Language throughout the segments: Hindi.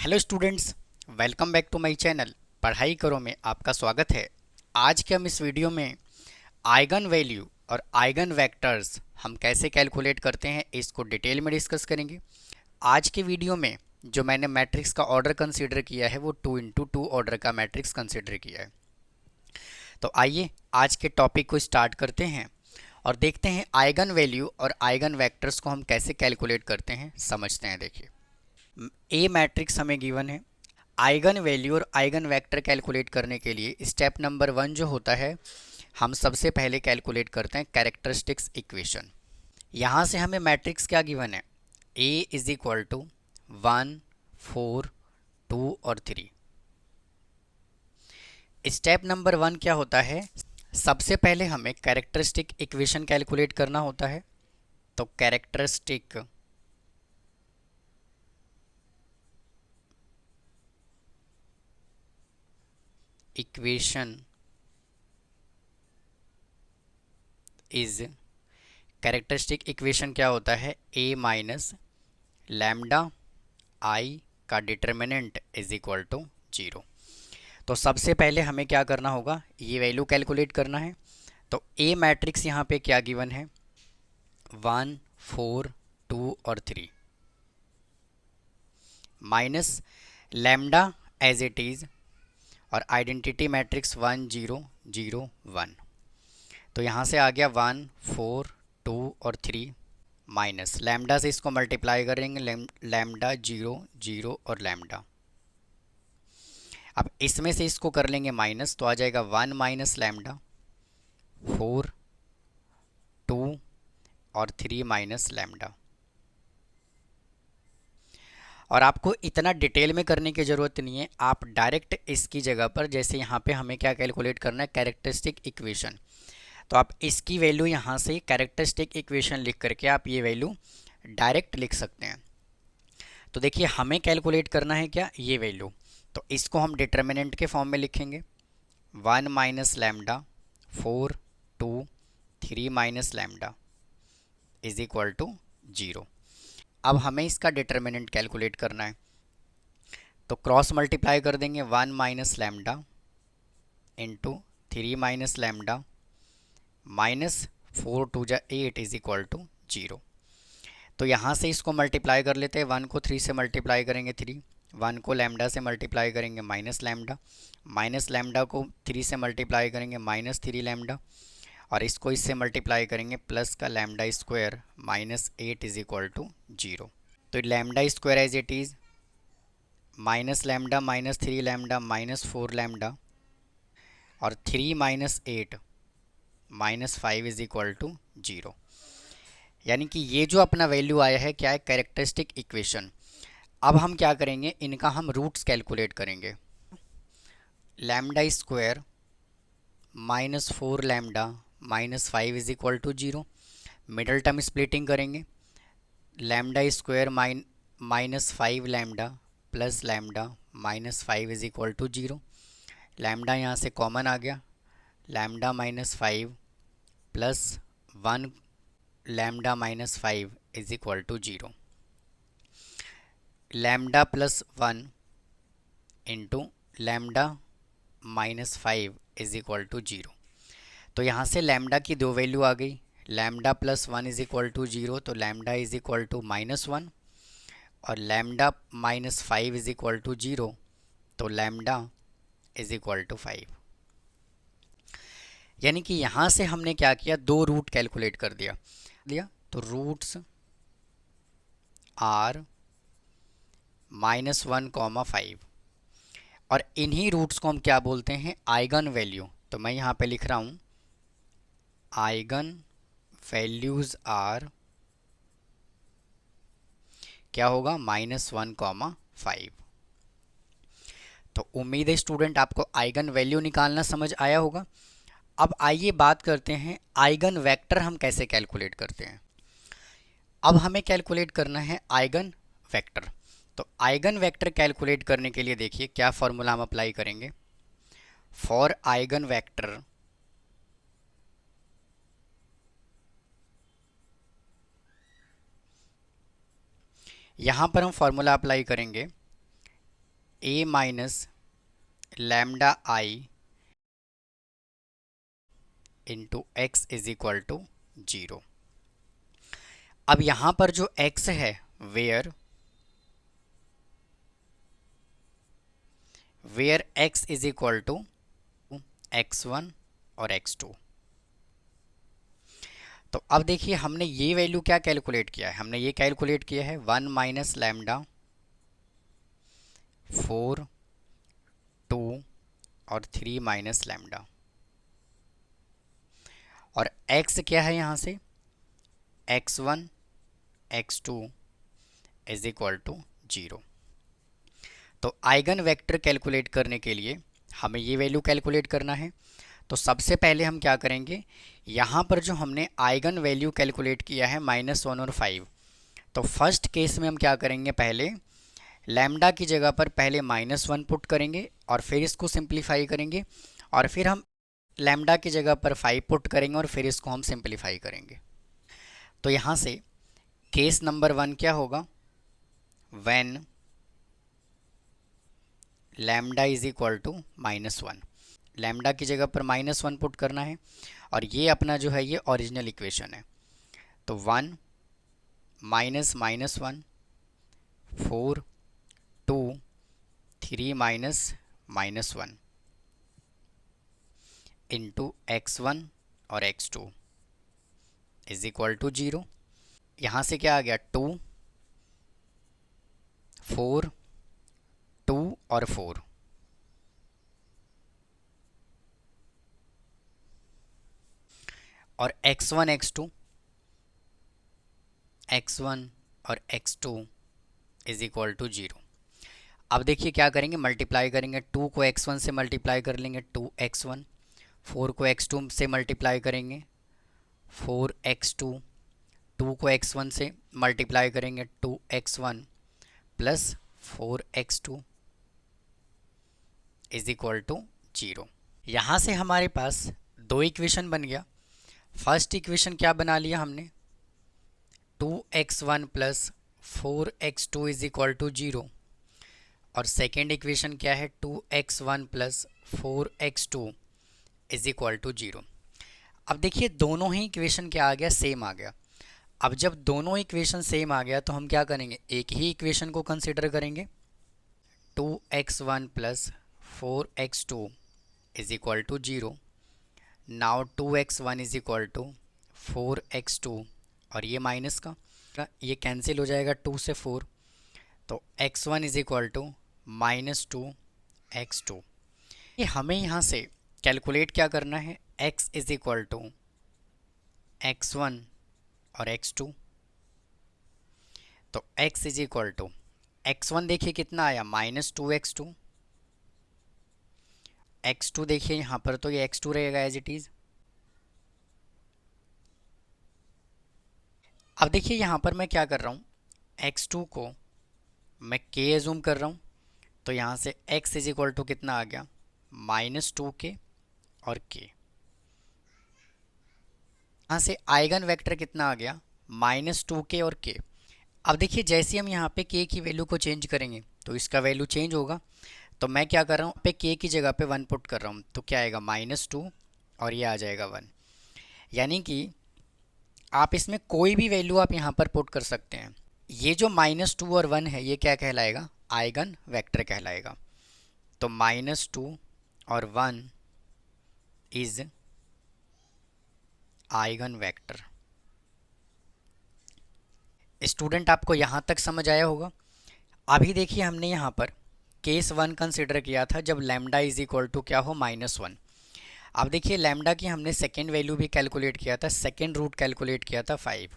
Hello students, welcome back to my channel पढ़ाई करो में आपका स्वागत है। आज के हम इस वीडियो में आइगन वैल्यू और आइगन वेक्टर्स हम कैसे कैलकुलेट करते हैं इसको डिटेल में डिस्कस करेंगे। आज के वीडियो में जो मैंने मैट्रिक्स का ऑर्डर कंसीडर किया है वो 2 × 2 ऑर्डर का मैट्रिक्स कंसीडर किया है। तो आइए आज के टॉपिक को स्टार्ट करते हैं और देखते हैं आइगन वैल्यू और आइगन वेक्टर्स को हम कैसे कैलकुलेट करते हैं, समझते हैं। देखिए, ए मैट्रिक्स हमें गिवन है। आइगन वैल्यू और आइगन वेक्टर कैलकुलेट करने के लिए स्टेप नंबर 1 जो होता है, हम सबसे पहले कैलकुलेट करते हैं कैरेक्टरिस्टिक्स इक्वेशन। यहाँ से हमें मैट्रिक्स क्या गिवन है, ए इज इक्वल टू 1, 4, 2 और 3। स्टेप नंबर 1 क्या होता है, सबसे पहले हमें कैरेक्टरिस्टिक इक्वेशन कैलकुलेट करना होता है। तो characteristic equation is characteristic equation क्या होता है, ए माइनस लैम्डा आई का डिटर्मिनेंट इज इक्वल टू 0। तो सबसे पहले हमें क्या करना होगा, ये वैल्यू कैलकुलेट करना है। तो ए मैट्रिक्स यहाँ पे क्या गिवन है, 1, 4, 2 और 3 minus lambda as it is और आइडेंटिटी मैट्रिक्स 1, 0, 0, 1। तो यहाँ से आ गया 1, 4, 2 और 3 माइनस लैम्डा से इसको मल्टीप्लाई करेंगे, लैम्डा 0, 0 और लैम्डा। अब इसमें से इसको कर लेंगे माइनस, तो आ जाएगा 1 माइनस लैम्डा, 4, 2 और 3 माइनस लैम्डा। और आपको इतना डिटेल में करने की ज़रूरत नहीं है, आप डायरेक्ट इसकी जगह पर, जैसे यहाँ पे हमें क्या कैलकुलेट करना है, कैरेक्टरिस्टिक इक्वेशन, तो आप इसकी वैल्यू यहाँ से कैरेक्टरिस्टिक इक्वेशन लिख करके आप ये वैल्यू डायरेक्ट लिख सकते हैं। तो देखिए, हमें कैलकुलेट करना है क्या, ये वैल्यू। तो इसको हम डिटर्मिनेंट के फॉर्म में लिखेंगे, 1 minus lambda, 4, 2, 3 minus lambda is equal to 0। अब हमें इसका डिटर्मिनेंट कैलकुलेट करना है, तो क्रॉस मल्टीप्लाई कर देंगे, 1 minus lambda into 3 minus lambda minus 4 2 जा 8 इज इक्वल टू 0। तो यहाँ से इसको मल्टीप्लाई कर लेते हैं, 1 को 3 से मल्टीप्लाई करेंगे 3, 1 को लैम्डा से मल्टीप्लाई करेंगे माइनस लैम्डा को 3 से मल्टीप्लाई करेंगे -3 लैम्डा, और इसको इससे मल्टीप्लाई करेंगे प्लस का lambda square -8 is equal to 0। तो lambda square as it is minus lambda -3 lambda -4 lambda और 3 -8 -5 इज इक्वल टू 0। यानी कि ये जो अपना वैल्यू आया है क्या है, कैरेक्टरिस्टिक इक्वेशन। अब हम क्या करेंगे, इनका हम रूट्स कैलकुलेट करेंगे। Lambda square -4 lambda -5 is equal to 0। Middle term splitting करेंगे, lambda square -5 lambda plus lambda -5 is equal to 0। Lambda यहाँ से कॉमन आ गया, lambda -5 plus 1 lambda -5 is equal to 0। Lambda plus 1 into lambda -5 is equal to 0। तो यहाँ से लैम्डा की दो वैल्यू आ गई, lambda plus 1 is equal to 0, तो लैम्डा इज इक्वल टू -1, और लैम्डा -5 इज इक्वल टू 0, तो लैम्डा इज इक्वल टू 5। यानी कि यहाँ से हमने क्या किया, दो रूट कैलकुलेट कर दिया। तो रूट्स आर -1, 5, और इन्हीं रूट्स को हम क्या बोलते हैं, आइगन वैल्यू। तो मैं यहाँ पे लिख रहा हूँ, आइगन वैल्यूज आर क्या होगा, -1, 5। तो उम्मीद है स्टूडेंट आपको आइगन वैल्यू निकालना समझ आया होगा। अब आइए बात करते हैं आइगन वेक्टर हम कैसे कैलकुलेट करते हैं। अब हमें कैलकुलेट करना है आइगन वेक्टर। तो आइगन वेक्टर कैलकुलेट करने के लिए देखिए क्या फॉर्मूला हम अप्लाई करेंगे, फॉर आइगन वेक्टर यहाँ पर हम फॉर्मूला अप्लाई करेंगे, A minus lambda I into x is equal to 0। अब यहाँ पर जो x है where x is equal to x1 और x2। तो अब देखिए हमने ये वैल्यू क्या कैलकुलेट किया है, हमने ये कैलकुलेट किया है 1 माइनस लैम्डा 4 2 और 3 माइनस लैम्डा, और x क्या है यहाँ से x1 x2 is equal to 0। तो आइगन वेक्टर कैलकुलेट करने के लिए हमें ये वैल्यू कैलकुलेट करना है। तो सबसे पहले हम क्या करेंगे, यहाँ पर जो हमने आइगन वैल्यू कैलकुलेट किया है -1 और 5, तो फर्स्ट केस में हम क्या करेंगे, पहले लैम्डा की जगह पर पहले -1 पुट करेंगे और फिर इसको सिंप्लीफाई करेंगे, और फिर हम लैम्डा की जगह पर 5 पुट करेंगे और फिर इसको हम सिंप्लीफाई करेंगे। तो यहाँ से केस नंबर 1 क्या होगा, when lambda is equal to -1, lambda की जगह पर -1 पुट करना है, और ये अपना जो है ये ओरिजिनल इक्वेशन है। तो 1 माइनस -1 4 2 3 माइनस -1 इंटू x1 और x2 इज इक्वल टू 0। यहाँ से क्या आ गया 2 4 2 और 4, और x1 और x2 इज इक्वल टू 0। अब देखिए क्या करेंगे, मल्टीप्लाई करेंगे, 2 को x1 से मल्टीप्लाई कर लेंगे 2x1, 4 को x2 से मल्टीप्लाई करेंगे 4x2, 2 को x1 से मल्टीप्लाई करेंगे 2x1 plus 4x2 is equal to 0। यहाँ से हमारे पास दो इक्वेशन बन गया। फर्स्ट इक्वेशन क्या बना लिया हमने, 2x1 plus 4x2 is equal to 0, और सेकेंड इक्वेशन क्या है 2x1 plus 4x2 is equal to 0। अब देखिए दोनों ही इक्वेशन क्या आ गया, सेम आ गया। अब जब दोनों इक्वेशन सेम आ गया तो हम क्या करेंगे, एक ही इक्वेशन को कंसिडर करेंगे, 2x1 plus 4x2 is equal to 0। Now 2x1 is equal to 4x2, और ये माइनस का ये कैंसिल हो जाएगा 2 से 4, तो x1 is equal to -2x2। ये हमें यहाँ से कैलकुलेट क्या करना है, x is equal to x1 और x2। तो x is equal to x1 देखिए कितना आया -2x2, x2 देखिए यहाँ पर तो ये x2 रहेगा एज इट इज़। अब देखिए यहाँ पर मैं क्या कर रहा हूँ, x2 को मैं k एज्यूम कर रहा हूँ, तो यहाँ से x इज इक्वल टू कितना आ गया -2k और k। यहाँ से आइगन वेक्टर कितना आ गया -2k और k। अब देखिए जैसे हम यहाँ पे k की वैल्यू को चेंज करेंगे तो इसका वैल्यू चेंज होगा, तो मैं क्या कर रहा हूँ पे k की जगह पे 1 पुट कर रहा हूँ, तो क्या आएगा -2 और ये आ जाएगा 1। यानी कि आप इसमें कोई भी वैल्यू आप यहाँ पर पुट कर सकते हैं। ये जो -2 और 1 है ये क्या कहलाएगा, आइगन वेक्टर कहलाएगा। तो -2 और 1 इज आइगन वेक्टर। स्टूडेंट आपको यहाँ तक समझ आया होगा। अभी देखिए हमने यहाँ पर केस 1 कंसिडर किया था जब लैम्डा इज इक्वल टू क्या हो -1। अब देखिए लैम्डा की हमने सेकेंड वैल्यू भी कैलकुलेट किया था, सेकेंड रूट कैलकुलेट किया था 5।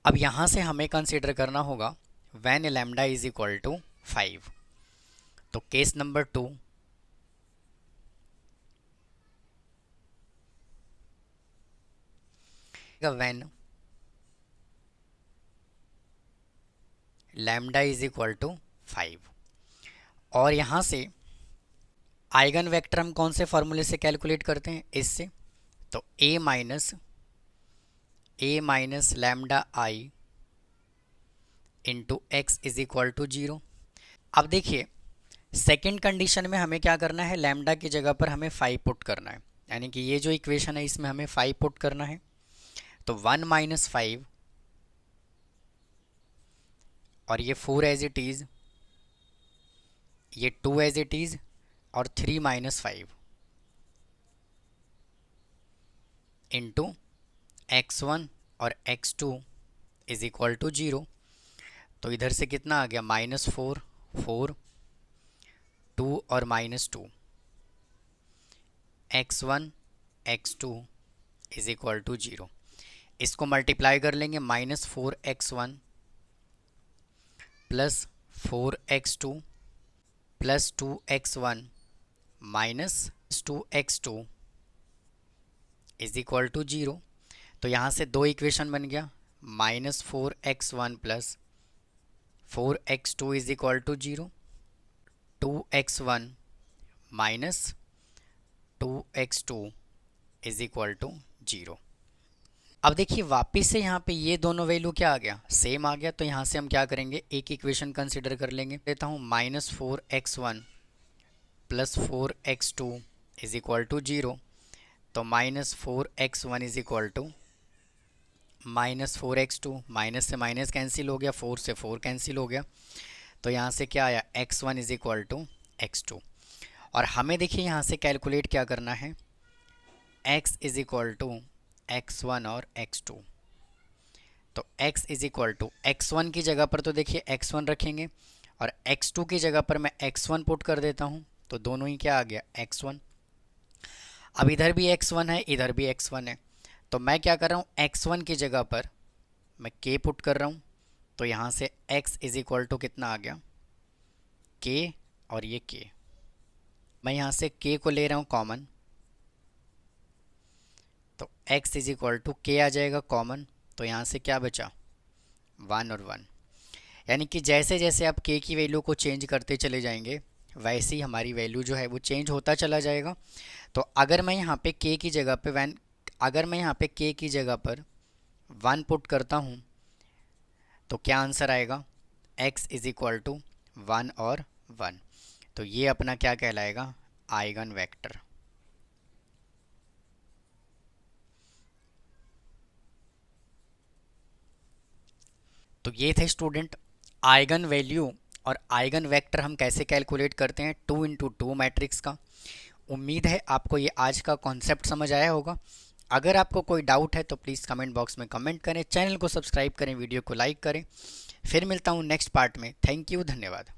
अब यहाँ से हमें कंसिडर करना होगा when lambda is equal to 5। तो case number 2, when lambda is equal to 5, और यहाँ से आइगन वेक्टर हम कौन से फॉर्मूले से कैलकुलेट करते हैं, इससे। तो a minus lambda I into x is equal to 0। अब देखिए सेकंड कंडीशन में हमें क्या करना है, लैम्डा की जगह पर हमें 5 पुट करना है, यानी कि ये जो इक्वेशन है इसमें हमें 5 पुट करना है। तो 1 माइनस 5 और ये 4 एज इट इज़, ये 2 एज इट इज़ और 3 माइनस 5 इंटू x1 और x2 इज इक्वल टू 0। तो इधर से कितना आ गया, -4, 4, 2 और -2, x1 x2 is equal to 0। इसको मल्टीप्लाई कर लेंगे, -4x1 plus 4x2 plus 2x1 minus 2x2 is equal to 0। तो यहाँ से दो इक्वेशन बन गया, -4x1 plus 4x2 is equal to 0, 2x1 minus 2x2 is equal to 0। अब देखिए वापस से यहाँ पे ये दोनों वैल्यू क्या आ गया, सेम आ गया। तो यहाँ से हम क्या करेंगे, एक इक्वेशन कंसिडर कर लेंगे। लेता हूँ -4x1 plus 4x2 is equal to 0। तो -4x1 is equal to -4x2, minus से माइनस कैंसिल हो गया, 4 से 4 कैंसिल हो गया। तो यहाँ से क्या आया, x1 is equal to x2। और हमें देखिए यहाँ से कैलकुलेट क्या करना है, x is equal to x1 और x2। तो x is equal to x1 की जगह पर तो देखिए x1 रखेंगे और x2 की जगह पर मैं x1 पुट कर देता हूँ। तो दोनों ही क्या आ गया, x1। अब इधर भी x1 है, इधर भी x1 है। तो मैं क्या कर रहा हूँ, x1 की जगह पर मैं k पुट कर रहा हूँ। तो यहाँ से x इज इक्वल टू कितना आ गया, k और ये k। मैं यहाँ से k को ले रहा हूँ कॉमन, तो x is equal to k आ जाएगा कॉमन। तो यहाँ से क्या बचा, 1 और 1। यानी कि जैसे जैसे आप k की वैल्यू को चेंज करते चले जाएंगे वैसे ही हमारी वैल्यू जो है वो चेंज होता चला जाएगा। तो अगर मैं यहाँ पे k की जगह पे अगर मैं यहाँ पे k की जगह पर 1 पुट करता हूँ तो क्या आंसर आएगा, x इज इक्वल टू 1 और 1। तो ये अपना क्या कहलाएगा, आइगन वेक्टर। तो ये थे स्टूडेंट आइगन वैल्यू और आइगन वेक्टर हम कैसे कैलकुलेट करते हैं 2 इंटू 2 मैट्रिक्स का। उम्मीद है आपको ये आज का कॉन्सेप्ट समझ आया होगा। अगर आपको कोई डाउट है तो प्लीज़ कमेंट बॉक्स में कमेंट करें, चैनल को सब्सक्राइब करें, वीडियो को लाइक करें। फिर मिलता हूँ नेक्स्ट पार्ट में। थैंक यू, धन्यवाद।